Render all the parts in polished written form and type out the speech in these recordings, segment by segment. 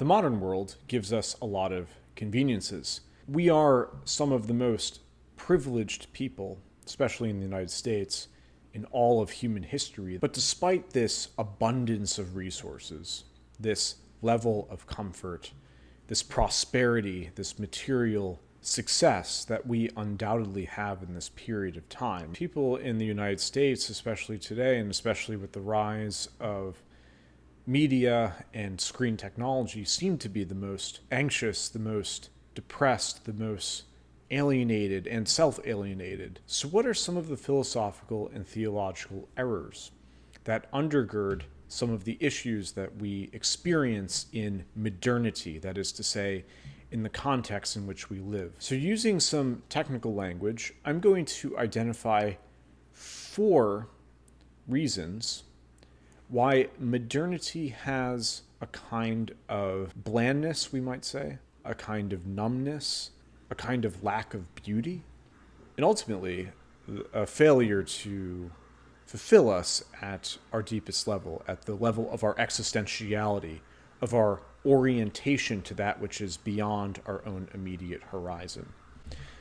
The modern world gives us a lot of conveniences. We are some of the most privileged people, especially in the United States, in all of human history. But despite this abundance of resources, this level of comfort, this prosperity, this material success that we undoubtedly have in this period of time, people in the United States, especially today, and especially with the rise of media and screen technology, seem to be the most anxious, the most depressed, the most alienated and self-alienated. So what are some of the philosophical and theological errors that undergird some of the issues that we experience in modernity, that is to say, in the context in which we live? So using some technical language, I'm going to identify 4 reasons why modernity has a kind of blandness, we might say, a kind of numbness, a kind of lack of beauty, and ultimately a failure to fulfill us at our deepest level, at the level of our existentiality, of our orientation to that which is beyond our own immediate horizon.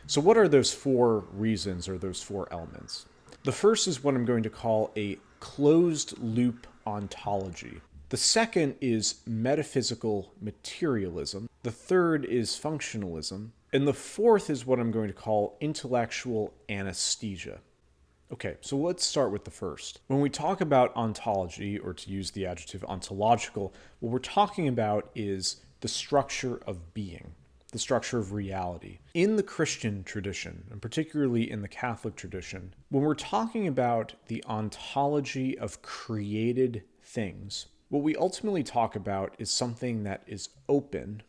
So what are those 4 reasons, or those 4 elements? The first is what I'm going to call a closed loop ontology. The second is metaphysical materialism. The third is functionalism. And the fourth is what I'm going to call intellectual anesthesia. Okay, so let's start with the first. When we talk about ontology, or to use the adjective ontological, what we're talking about is the structure of being, the structure of reality. In the Christian tradition, and particularly in the Catholic tradition, when we're talking about the ontology of created things, what we ultimately talk about is something that is open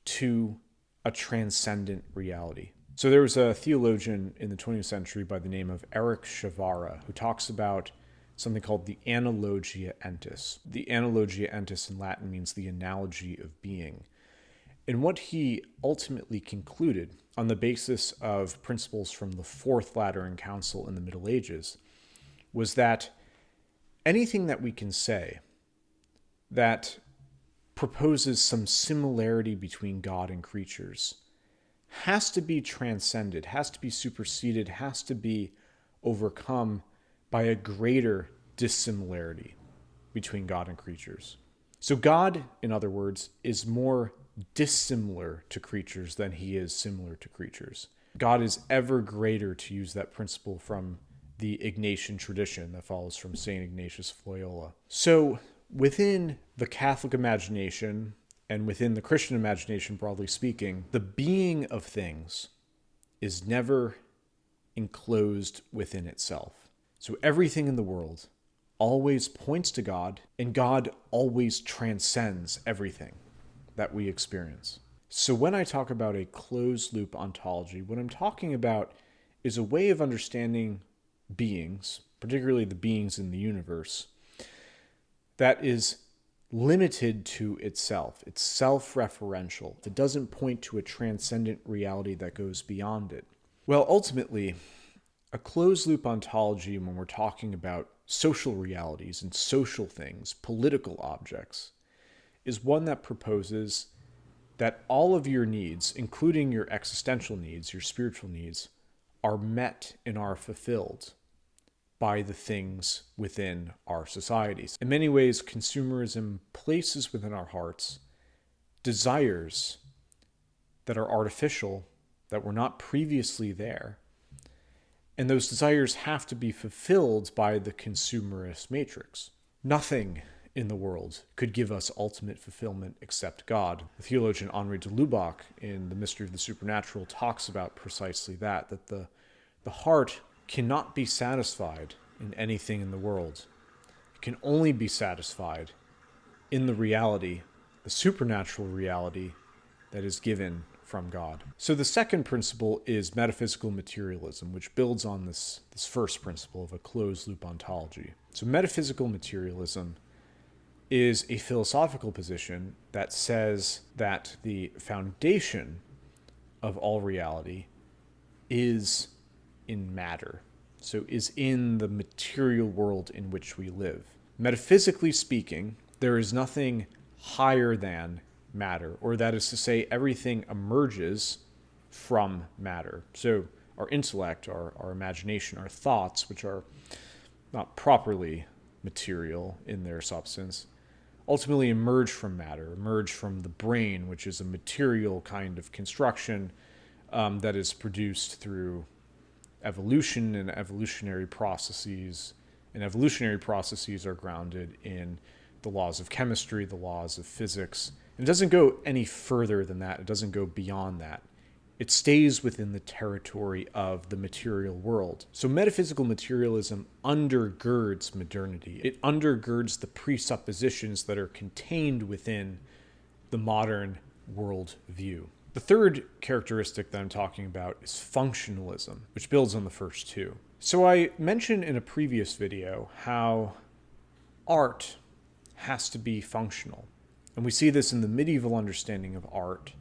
to a transcendent reality. So there was a theologian in the 20th century by the name of Eric Chavara who talks about something called the analogia entis. The analogia entis in Latin means the analogy of being. And what he ultimately concluded on the basis of principles from the Fourth Lateran Council in the Middle Ages was that anything that we can say that proposes some similarity between God and creatures has to be transcended, has to be superseded, has to be overcome by a greater dissimilarity between God and creatures. So God, in other words, is more dissimilar to creatures than he is similar to creatures. God is ever greater, to use that principle from the Ignatian tradition that follows from St. Ignatius of Loyola. So within the Catholic imagination, and within the Christian imagination, broadly speaking, the being of things is never enclosed within itself. So everything in the world always points to God, and God always transcends everything that we experience. So when I talk about a closed loop ontology, what I'm talking about is a way of understanding beings, particularly the beings in the universe, that is limited to itself. It's self-referential. It doesn't point to a transcendent reality that goes beyond it. Well, ultimately, a closed-loop ontology, when we're talking about social realities and social things, political objects, is one that proposes that all of your needs, including your existential needs, your spiritual needs, are met and are fulfilled by the things within our societies. In many ways, consumerism places within our hearts desires that are artificial, that were not previously there. And those desires have to be fulfilled by the consumerist matrix. Nothing in the world could give us ultimate fulfillment except God. The theologian Henri de Lubac, in The Mystery of the Supernatural, talks about precisely that the heart cannot be satisfied in anything in the world. It can only be satisfied in the reality, the supernatural reality that is given from God. So the second principle is metaphysical materialism, which builds on this first principle of a closed loop ontology. So metaphysical materialism is a philosophical position that says that the foundation of all reality is in matter, so is in the material world in which we live. Metaphysically speaking, there is nothing higher than matter, or that is to say, everything emerges from matter. So our intellect, our imagination, our thoughts, which are not properly material in their substance, ultimately emerge from matter, emerge from the brain, which is a material kind of construction that is produced through evolution and evolutionary processes. And evolutionary processes are grounded in the laws of chemistry, the laws of physics. And it doesn't go any further than that. It doesn't go beyond that. It stays within the territory of the material world. So metaphysical materialism undergirds modernity. It undergirds the presuppositions that are contained within the modern world view. The third characteristic that I'm talking about is functionalism, which builds on the first two. So I mentioned in a previous video how art has to be functional. And we see this in the medieval understanding of art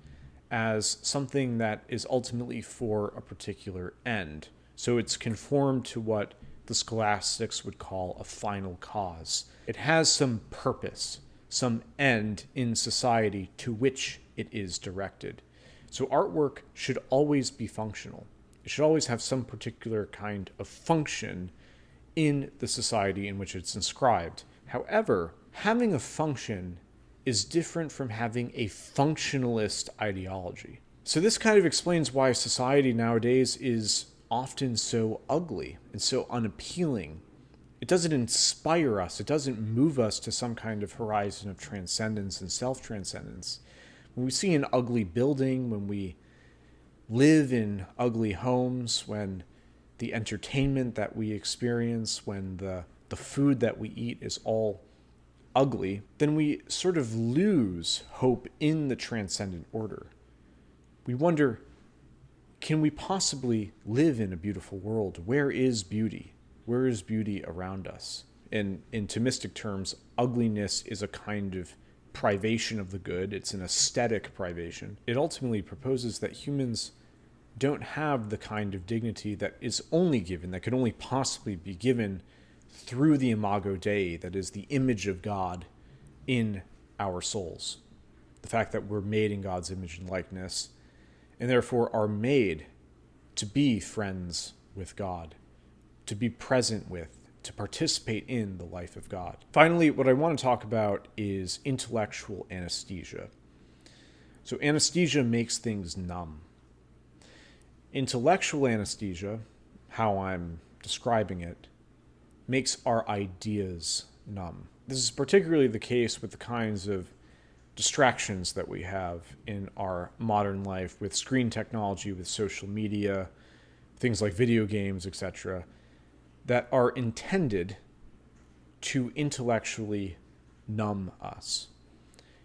as something that is ultimately for a particular end. So it's conformed to what the scholastics would call a final cause. It has some purpose, some end in society to which it is directed. So artwork should always be functional. It should always have some particular kind of function in the society in which it's inscribed. However, having a function is different from having a functionalist ideology. So this kind of explains why society nowadays is often so ugly and so unappealing. It doesn't inspire us. It doesn't move us to some kind of horizon of transcendence and self-transcendence. When we see an ugly building, when we live in ugly homes, when the entertainment that we experience, when the food that we eat is all ugly, then we sort of lose hope in the transcendent order. We wonder, can we possibly live in a beautiful world? Where is beauty? Where is beauty around us? And in Thomistic terms, ugliness is a kind of privation of the good. It's an aesthetic privation. It ultimately proposes that humans don't have the kind of dignity that is only given, that could only possibly be given through the imago Dei, that is the image of God in our souls. The fact that we're made in God's image and likeness, and therefore are made to be friends with God, to be present with, to participate in the life of God. Finally, what I want to talk about is intellectual anesthesia. So anesthesia makes things numb. Intellectual anesthesia, how I'm describing it, makes our ideas numb. This is particularly the case with the kinds of distractions that we have in our modern life with screen technology, with social media, things like video games, etc., that are intended to intellectually numb us.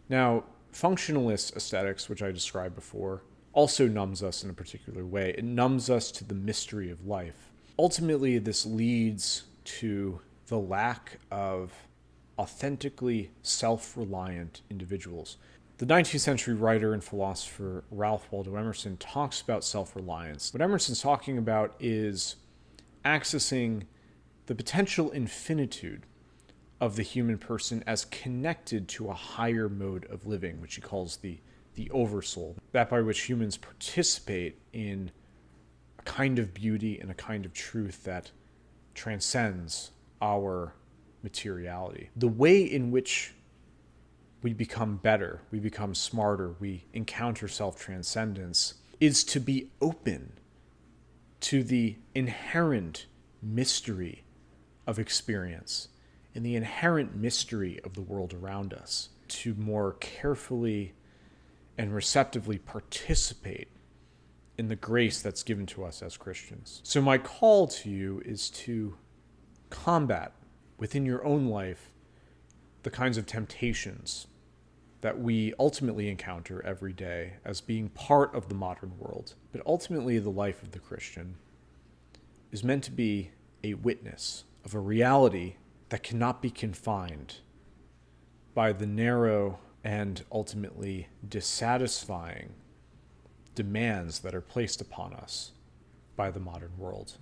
Now, functionalist aesthetics, which I described before, also numbs us in a particular way. It numbs us to the mystery of life. Ultimately, this leads to the lack of authentically self-reliant individuals. The 19th century writer and philosopher Ralph Waldo Emerson talks about self-reliance. What Emerson's talking about is accessing the potential infinitude of the human person as connected to a higher mode of living, which he calls the oversoul, that by which humans participate in a kind of beauty and a kind of truth that transcends our materiality. The way in which we become better, we become smarter, we encounter self-transcendence is to be open to the inherent mystery of experience and the inherent mystery of the world around us, to more carefully and receptively participate in the grace that's given to us as Christians. So my call to you is to combat within your own life the kinds of temptations that we ultimately encounter every day as being part of the modern world. But ultimately, the life of the Christian is meant to be a witness of a reality that cannot be confined by the narrow and ultimately dissatisfying demands that are placed upon us by the modern world.